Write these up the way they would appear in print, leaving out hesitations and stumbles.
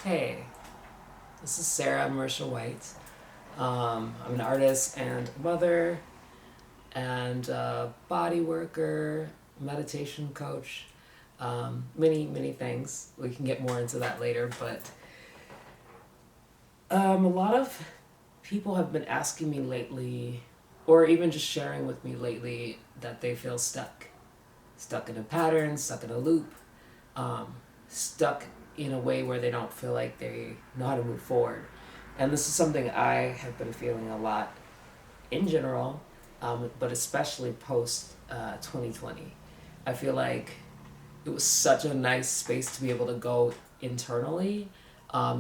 Hey, this is Sarah Marisha White. I'm an artist and mother and body worker, meditation coach, many things. We can get more into that later, but a lot of people have been asking me lately, or even just sharing with me lately, that they feel stuck in a pattern, stuck in a loop, um, stuck in a way where they don't feel like they know how to move forward. And this is something I have been feeling a lot in general, but especially post 2020. I feel like it was such a nice space to be able to go internally,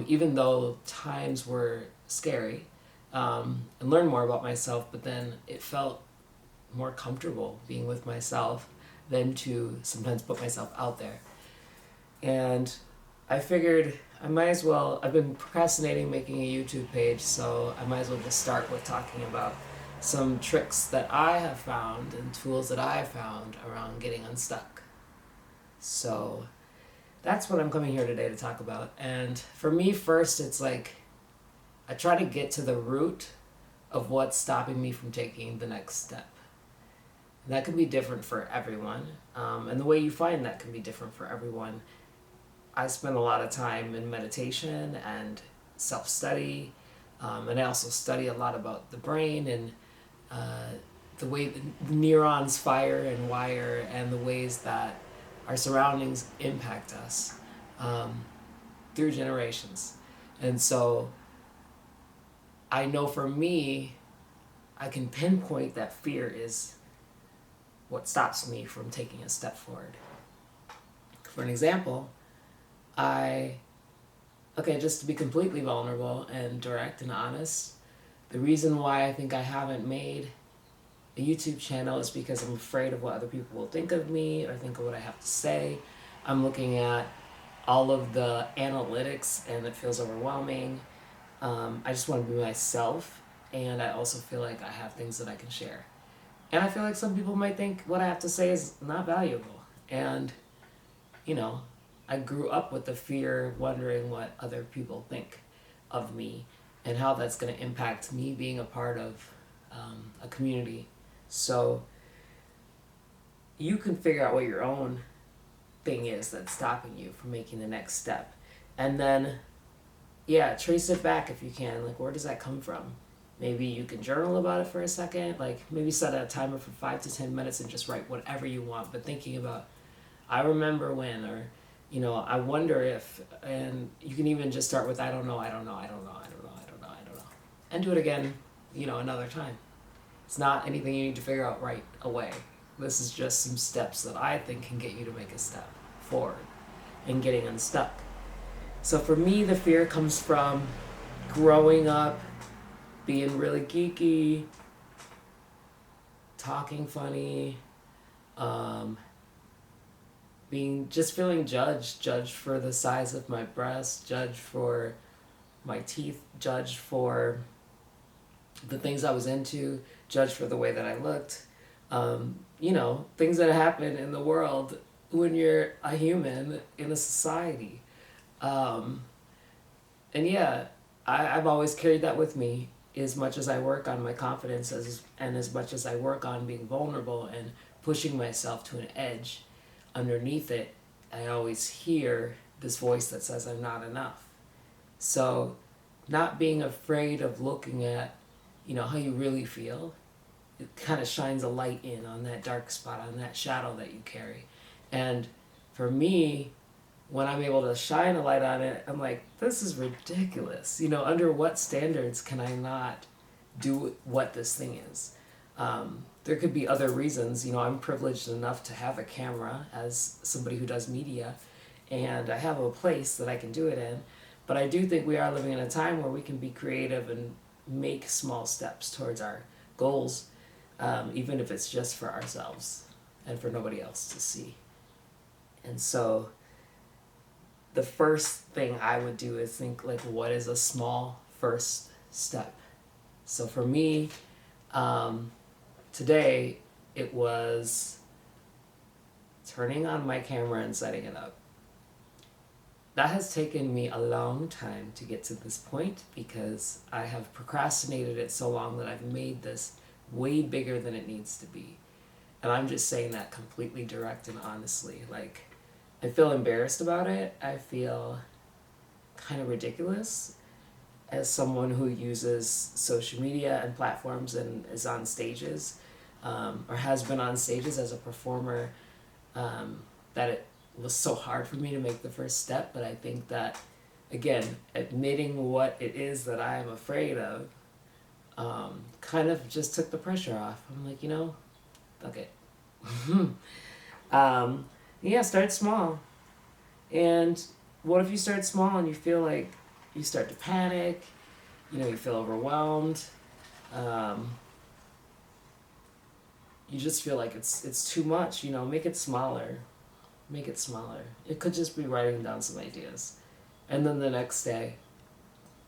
even though times were scary, and learn more about myself, but then it felt more comfortable being with myself than to sometimes put myself out there. And I figured I might as well, I've been procrastinating making a YouTube page, so I might as well just start with talking about some tricks that I have found and tools that I have found around getting unstuck. So that's what I'm coming here today to talk about. And for me, first, it's like I try to get to the root of what's stopping me from taking the next step. And that can be different for everyone. And the way you find that can be different for everyone. I spend a lot of time in meditation and self study, and I also study a lot about the brain and uh, the way the neurons fire and wire, and the ways that our surroundings impact us um, through generations. And so I know for me, I can pinpoint that fear is what stops me from taking a step forward. For an example, I okay, just to be completely vulnerable and direct and honest, the reason why I think I haven't made a YouTube channel is because I'm afraid of what other people will think of me or think of what I have to say. I'm looking at all of the analytics and it feels overwhelming. I just want to be myself, and I also feel like I have things that I can share. And I feel like some people might think what I have to say is not valuable. And, you know, I grew up with the fear, wondering what other people think of me and how that's going to impact me being a part of a community. So you can figure out what your own thing is that's stopping you from making the next step. And then, yeah, trace it back if you can. Like, where does that come from? Maybe you can journal about it for a second. Like, maybe set a timer for 5 to 10 minutes and just write whatever you want. But thinking about, I remember when, or, I wonder if, and you can even just start with, I don't know, I don't know, I don't know, I don't know, I don't know, I don't know. And do it again, another time. It's not anything you need to figure out right away. This is just some steps that I think can get you to make a step forward and getting unstuck. So for me, the fear comes from growing up, being really geeky, talking funny, um, feeling judged for the size of my breast, judged for my teeth, judged for the things I was into, judged for the way that I looked. Things that happen in the world when you're a human in a society. Um, and yeah, I've always carried that with me as much as I work on my confidence and as much as I work on being vulnerable and pushing myself to an edge. Underneath it, I always hear this voice that says I'm not enough. So not being afraid of looking at, how you really feel, it kind of shines a light in on that dark spot, on that shadow that you carry. And for me, when I'm able to shine a light on it, I'm like, this is ridiculous. Under what standards can I not do what this thing is? There could be other reasons. I'm privileged enough to have a camera as somebody who does media, and I have a place that I can do it in. But I do think we are living in a time where we can be creative and make small steps towards our goals, even if it's just for ourselves and for nobody else to see. And so the first thing I would do is think, like, what is a small first step? So for me, today, it was turning on my camera and setting it up. that has taken me a long time to get to this point because I have procrastinated it so long that I've made this way bigger than it needs to be. And I'm just saying that completely direct and honestly. Like, I feel embarrassed about it. I feel kind of ridiculous as someone who uses social media and platforms and is on stages, or has been on stages as a performer, that it was so hard for me to make the first step. But I think that, again, admitting what it is that I am afraid of, kind of just took the pressure off. I'm like, fuck it. Yeah, start small. And what if you start small and you feel like you start to panic, you feel overwhelmed, you just feel like it's too much, make it smaller. Make it smaller. It could just be writing down some ideas. And then the next day,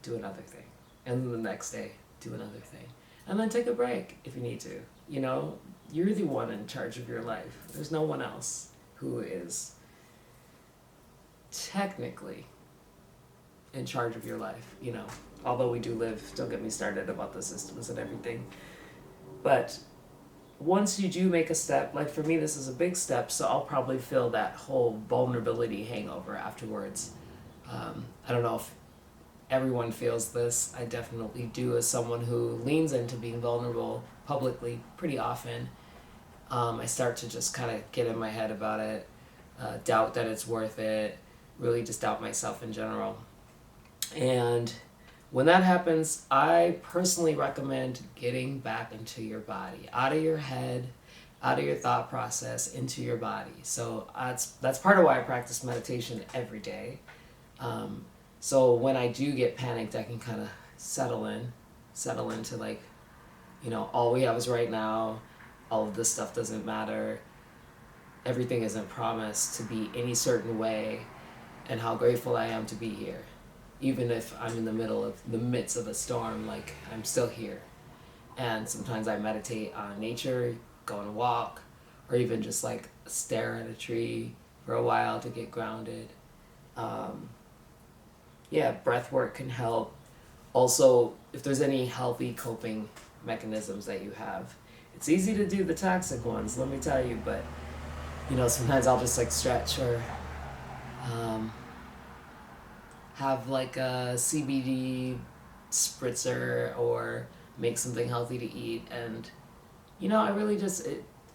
do another thing. And then the next day, do another thing. And then take a break if you need to. You're the one in charge of your life. There's no one else who is technically in charge of your life, although we do live, don't get me started about the systems and everything. But once you do make a step, like for me, this is a big step, so I'll probably feel that whole vulnerability hangover afterwards. I don't know if everyone feels this. I definitely do, as someone who leans into being vulnerable publicly pretty often. I start to just kind of get in my head about it, doubt that it's worth it, really just doubt myself in general. And when that happens, I personally recommend getting back into your body, out of your head, out of your thought process, into your body. So that's part of why I practice meditation every day. So when I do get panicked, I can kind of settle into like, all we have is right now. All of this stuff doesn't matter. Everything isn't promised to be any certain way, and how grateful I am to be here. Even if I'm in the midst of a storm, like, I'm still here. And sometimes I meditate on nature, go on a walk, or even just like stare at a tree for a while to get grounded. Breath work can help. Also, if there's any healthy coping mechanisms that you have, it's easy to do the toxic ones, let me tell you, but sometimes I'll just like stretch or have like a CBD spritzer or make something healthy to eat. And I really just,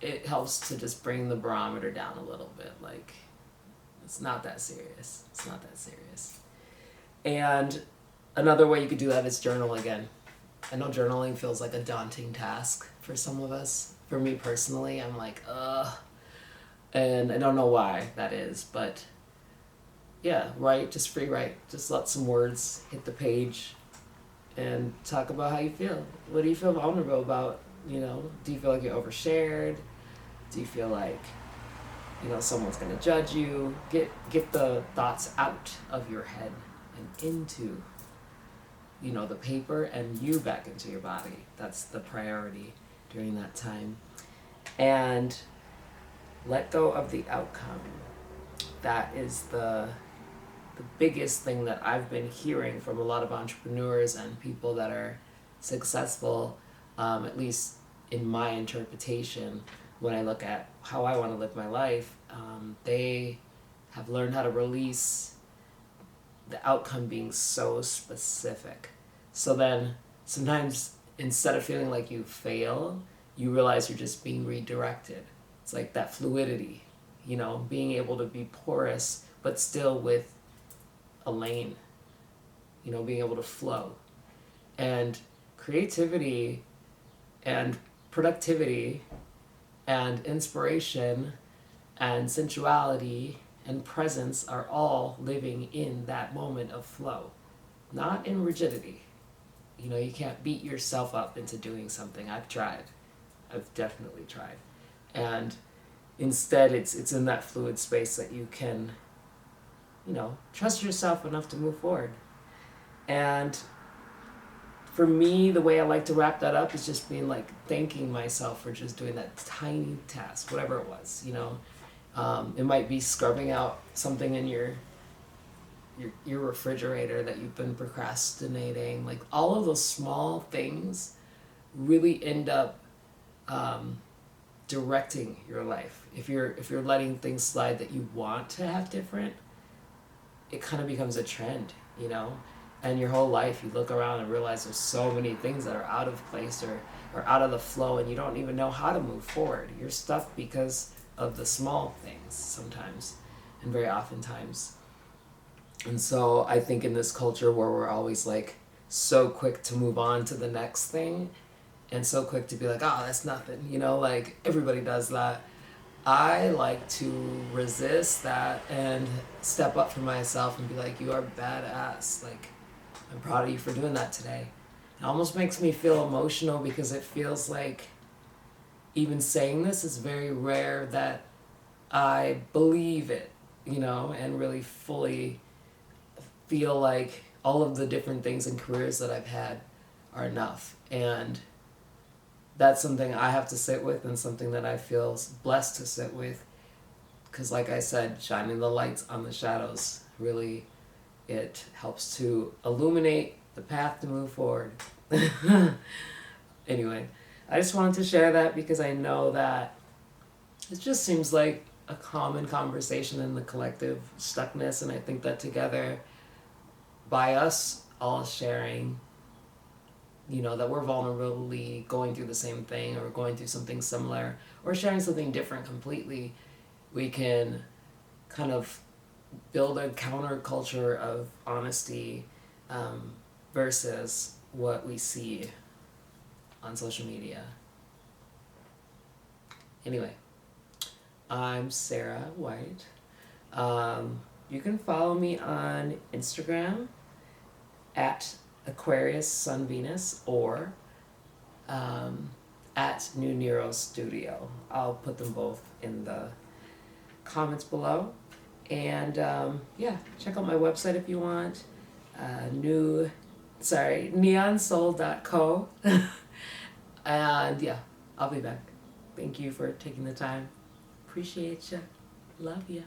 it helps to just bring the barometer down a little bit. Like, it's not that serious. And another way you could do that is journal again. I know journaling feels like a daunting task for some of us. For me personally, I'm like, and I don't know why that is, but yeah, write, just free write. Just let some words hit the page and talk about how you feel. What do you feel vulnerable about? Do you feel like you're overshared? Do you feel like, someone's going to judge you? Get the thoughts out of your head and into, the paper, and you back into your body. That's the priority during that time. And let go of the outcome. That is the biggest thing that I've been hearing from a lot of entrepreneurs and people that are successful, at least in my interpretation, when I look at how I want to live my life. They have learned how to release the outcome being so specific. So then sometimes instead of feeling like you fail, you realize you're just being redirected. It's like that fluidity, being able to be porous, but still with a lane, being able to flow. And creativity and productivity and inspiration and sensuality and presence are all living in that moment of flow, not in rigidity. You can't beat yourself up into doing something. I've definitely tried. And instead it's in that fluid space that you can, trust yourself enough to move forward. And for me, the way I like to wrap that up is just being like thanking myself for just doing that tiny task, whatever it was. It might be scrubbing out something in your refrigerator that you've been procrastinating. Like all of those small things really end up directing your life. If you're letting things slide that you want to have different, it kind of becomes a trend, you know? And your whole life you look around and realize there's so many things that are out of place or out of the flow, and you don't even know how to move forward. You're stuck because of the small things sometimes, and very oftentimes. And so I think in this culture where we're always like so quick to move on to the next thing and so quick to be like, oh, that's nothing, you know, like everybody does that. I like to resist that and step up for myself and be like, you are badass. Like, I'm proud of you for doing that today. It almost makes me feel emotional because it feels like even saying this is very rare that I believe it, you know, and really fully feel like all of the different things and careers that I've had are enough. And that's something I have to sit with and something that I feel blessed to sit with. Because like I said, shining the lights on the shadows, really, it helps to illuminate the path to move forward. Anyway, I just wanted to share that because I know that it just seems like a common conversation in the collective stuckness, and I think that together, by us all sharing, you know, that we're vulnerably going through the same thing or going through something similar or sharing something different completely, we can kind of build a counterculture of honesty versus what we see on social media. Anyway, I'm Sarah White. You can follow me on Instagram at Aquarius Sun Venus or at New Nero Studio. I'll put them both in the comments below. And yeah, check out my website if you want. neonsoul.co. And yeah, I'll be back. Thank you for taking the time. Appreciate you. Love you.